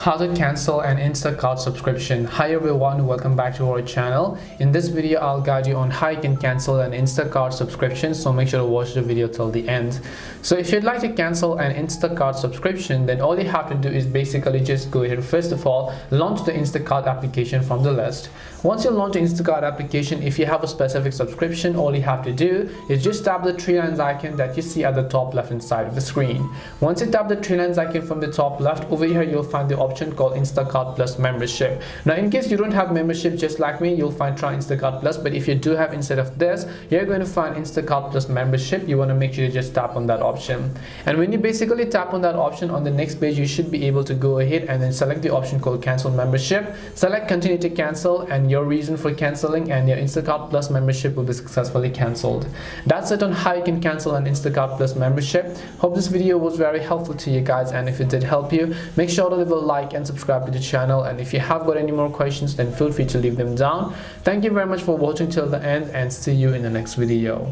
How to cancel an Instacart subscription. Hi everyone, welcome back to our channel. In this video I'll guide you on how you can cancel an Instacart subscription, so make sure to watch the video till the end. So if you'd like to cancel an Instacart subscription, then all you have to do is basically just go ahead, first of all, launch the Instacart application from the list. Once you launch the Instacart application, if you have a specific subscription, all you have to do is just tap the three lines icon that you see at the top left hand side of the screen. Once you tap the three lines icon from the top left, over here you'll find the option called Instacart Plus membership. Now in case you don't have membership just like me, you'll find try Instacart Plus, but if you do have, instead of this, you're going to find Instacart Plus membership. You want to make sure you just tap on that option, and when you basically tap on that option, on the next page you should be able to go ahead and then select the option called cancel membership, select continue to cancel and your reason for canceling, and your Instacart Plus membership will be successfully cancelled. That's it on how you can cancel an Instacart Plus membership. Hope this video was very helpful to you guys, and if it did help you, make sure to leave a like and subscribe to the channel, and if you have got any more questions, then feel free to leave them down. Thank you very much for watching till the end, and see you in the next video.